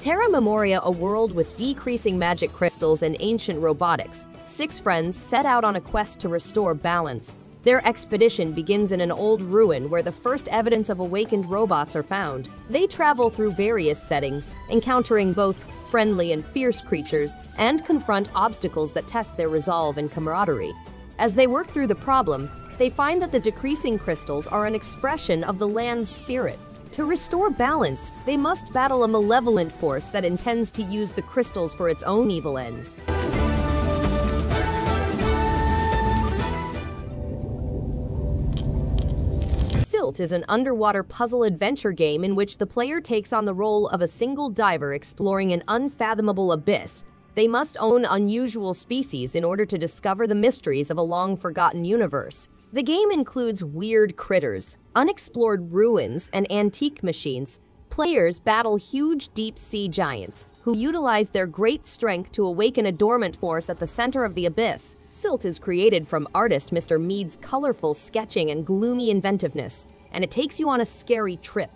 Terra Memoria, a world with decreasing magic crystals and ancient robotics. 6 friends set out on a quest to restore balance. Their expedition begins in an old ruin where the first evidence of awakened robots are found. They travel through various settings, encountering both friendly and fierce creatures, and confront obstacles that test their resolve and camaraderie. As they work through the problem, they find that the decreasing crystals are an expression of the land's spirit. To restore balance, they must battle a malevolent force that intends to use the crystals for its own evil ends. Silt is an underwater puzzle adventure game in which the player takes on the role of a single diver exploring an unfathomable abyss. They must own unusual species in order to discover the mysteries of a long-forgotten universe. The game includes weird critters, unexplored ruins, and antique machines. Players battle huge deep-sea giants, who utilize their great strength to awaken a dormant force at the center of the abyss. Silt is created from artist Mr. Mead's colorful sketching and gloomy inventiveness, and it takes you on a scary trip.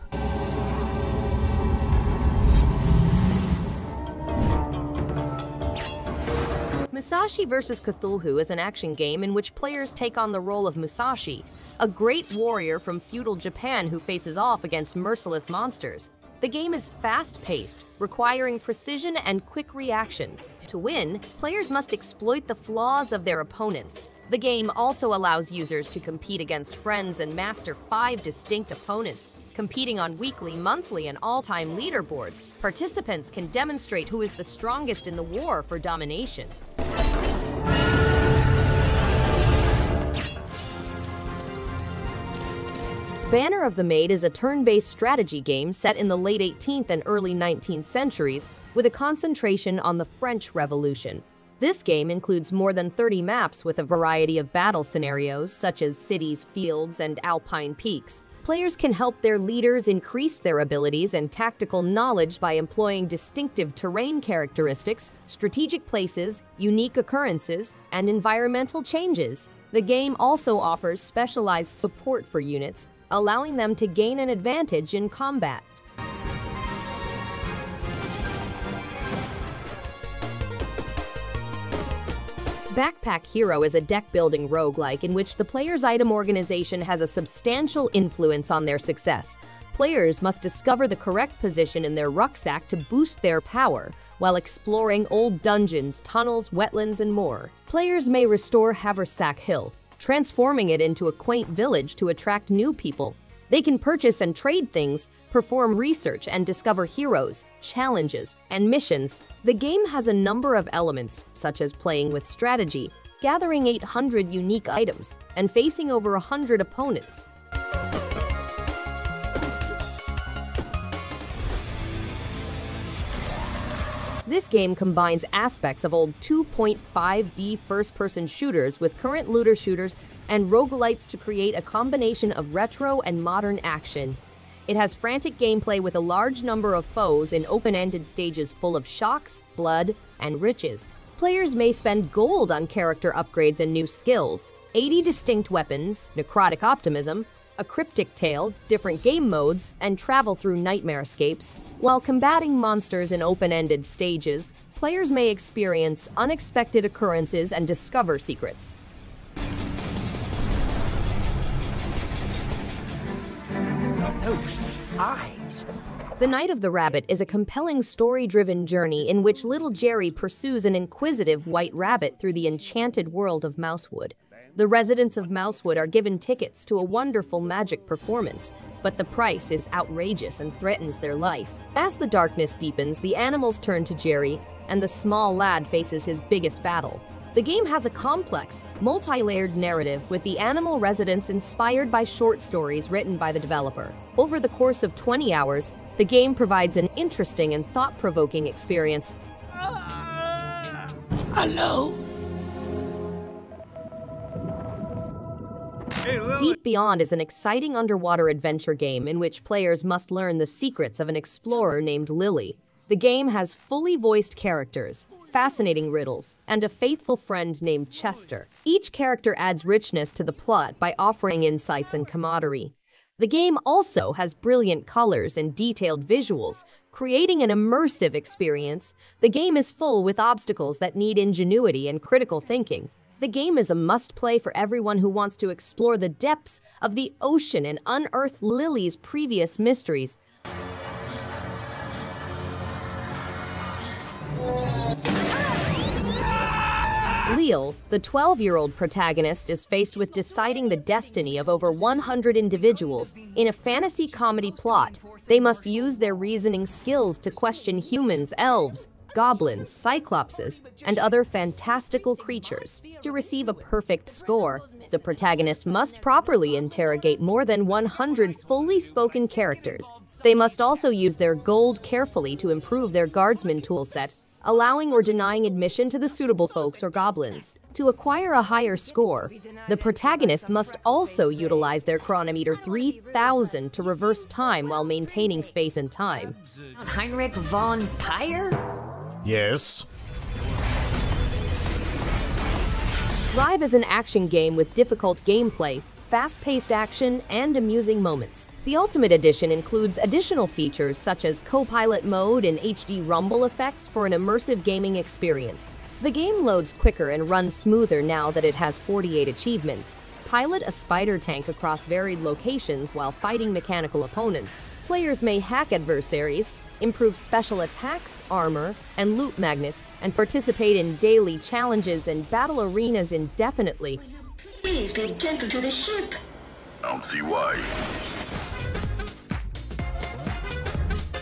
Musashi vs. Cthulhu is an action game in which players take on the role of Musashi, a great warrior from feudal Japan who faces off against merciless monsters. The game is fast-paced, requiring precision and quick reactions. To win, players must exploit the flaws of their opponents. The game also allows users to compete against friends and master 5 distinct opponents, competing on weekly, monthly, and all-time leaderboards. Participants can demonstrate who is the strongest in the war for domination. Banner of the Maid is a turn-based strategy game set in the late 18th and early 19th centuries, with a concentration on the French Revolution. This game includes more than 30 maps with a variety of battle scenarios, such as cities, fields, and alpine peaks. Players can help their leaders increase their abilities and tactical knowledge by employing distinctive terrain characteristics, strategic places, unique occurrences, and environmental changes. The game also offers specialized support for units, allowing them to gain an advantage in combat. Backpack Hero is a deck-building roguelike in which the player's item organization has a substantial influence on their success. Players must discover the correct position in their rucksack to boost their power, while exploring old dungeons, tunnels, wetlands, and more. Players may restore Haversack Hill, transforming it into a quaint village to attract new people. They can purchase and trade things, perform research, and discover heroes, challenges, and missions. The game has a number of elements, such as playing with strategy, gathering 800 unique items, and facing over 100 opponents. This game combines aspects of old 2.5D first-person shooters with current looter shooters and roguelites to create a combination of retro and modern action. It has frantic gameplay with a large number of foes in open-ended stages full of shocks, blood, and riches. Players may spend gold on character upgrades and new skills, 80 distinct weapons, necrotic optimism, a cryptic tale, different game modes, and travel through nightmarescapes. While combating monsters in open-ended stages, players may experience unexpected occurrences and discover secrets. Those eyes. The Night of the Rabbit is a compelling story-driven journey in which little Jerry pursues an inquisitive white rabbit through the enchanted world of Mousewood. The residents of Mousewood are given tickets to a wonderful magic performance, but the price is outrageous and threatens their life. As the darkness deepens, the animals turn to Jerry, and the small lad faces his biggest battle. The game has a complex, multi-layered narrative with the animal residents inspired by short stories written by the developer. Over the course of 20 hours, the game provides an interesting and thought-provoking experience. Hello? Deep Beyond is an exciting underwater adventure game in which players must learn the secrets of an explorer named Lily. The game has fully voiced characters, fascinating riddles, and a faithful friend named Chester. Each character adds richness to the plot by offering insights and camaraderie. The game also has brilliant colors and detailed visuals, creating an immersive experience. The game is full with obstacles that need ingenuity and critical thinking. The game is a must-play for everyone who wants to explore the depths of the ocean and unearth Lily's previous mysteries. Lil, the 12-year-old protagonist, is faced with deciding the destiny of over 100 individuals. In a fantasy comedy plot, they must use their reasoning skills to question humans, elves, goblins, cyclopses, and other fantastical creatures. To receive a perfect score, the protagonist must properly interrogate more than 100 fully spoken characters. They must also use their gold carefully to improve their guardsman toolset, allowing or denying admission to the suitable folks or goblins. To acquire a higher score, the protagonist must also utilize their chronometer 3000 to reverse time while maintaining space and time. Heinrich von Pyre? Yes. RIVE is an action game with difficult gameplay, fast-paced action, and amusing moments. The Ultimate Edition includes additional features such as co-pilot mode and HD rumble effects for an immersive gaming experience. The game loads quicker and runs smoother now that it has 48 achievements. Pilot a spider tank across varied locations while fighting mechanical opponents. Players may hack adversaries, improve special attacks, armor, and loot magnets, and participate in daily challenges and battle arenas indefinitely. Please be gentle to the ship. I don't see why.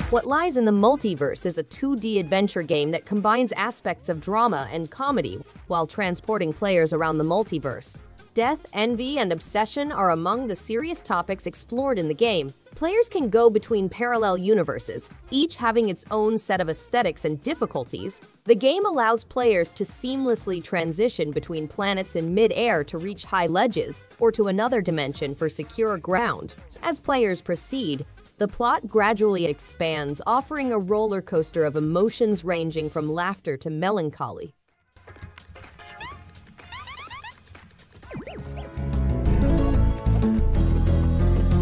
What Lies in the Multiverse is a 2D adventure game that combines aspects of drama and comedy while transporting players around the multiverse. Death, envy, and obsession are among the serious topics explored in the game. Players can go between parallel universes, each having its own set of aesthetics and difficulties. The game allows players to seamlessly transition between planets in mid-air to reach high ledges, or to another dimension for secure ground. As players proceed, the plot gradually expands, offering a roller coaster of emotions ranging from laughter to melancholy.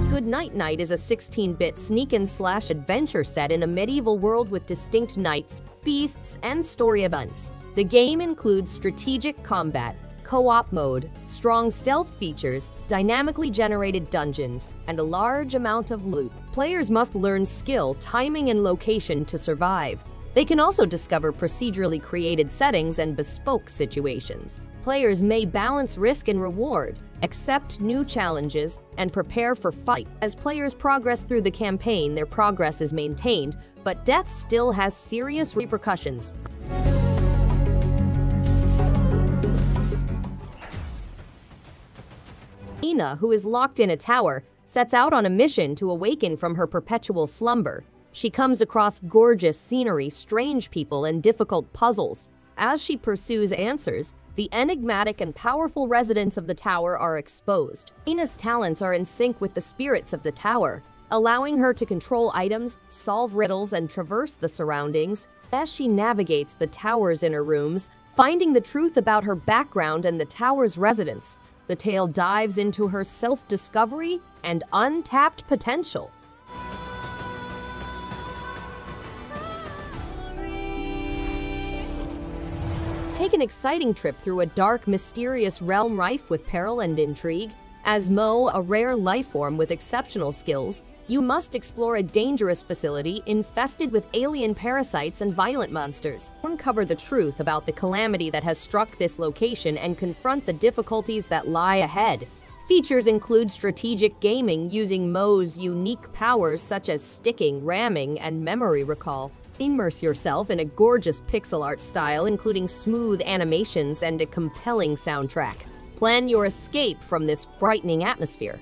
Good Night Night is a 16-bit sneak-and-slash adventure set in a medieval world with distinct knights, beasts, and story events. The game includes strategic combat, co-op mode, strong stealth features, dynamically generated dungeons, and a large amount of loot. Players must learn skill, timing, and location to survive. They can also discover procedurally created settings and bespoke situations. Players may balance risk and reward, accept new challenges, and prepare for fight. As players progress through the campaign, their progress is maintained, but death still has serious repercussions. Ina, who is locked in a tower, sets out on a mission to awaken from her perpetual slumber. She comes across gorgeous scenery, strange people, and difficult puzzles. As she pursues answers, the enigmatic and powerful residents of the tower are exposed. Ina's talents are in sync with the spirits of the tower, allowing her to control items, solve riddles, and traverse the surroundings. As she navigates the tower's inner rooms, finding the truth about her background and the tower's residents, the tale dives into her self-discovery and untapped potential. Take an exciting trip through a dark, mysterious realm rife with peril and intrigue. As Mo, a rare life form with exceptional skills, you must explore a dangerous facility infested with alien parasites and violent monsters. Uncover the truth about the calamity that has struck this location and confront the difficulties that lie ahead. Features include strategic gaming using Mo's unique powers such as sticking, ramming, and memory recall. Immerse yourself in a gorgeous pixel art style, including smooth animations and a compelling soundtrack. Plan your escape from this frightening atmosphere.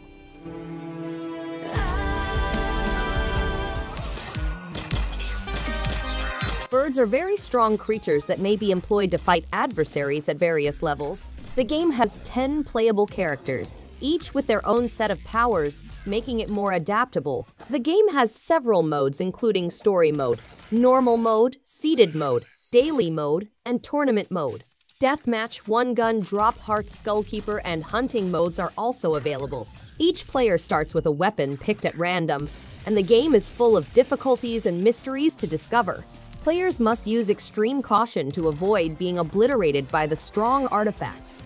Birds are very strong creatures that may be employed to fight adversaries at various levels. The game has 10 playable characters, each with their own set of powers, making it more adaptable. The game has several modes, including story mode, normal mode, seeded mode, daily mode, and tournament mode. Deathmatch, one-gun, drop heart, skullkeeper, and hunting modes are also available. Each player starts with a weapon picked at random, and the game is full of difficulties and mysteries to discover. Players must use extreme caution to avoid being obliterated by the strong artifacts.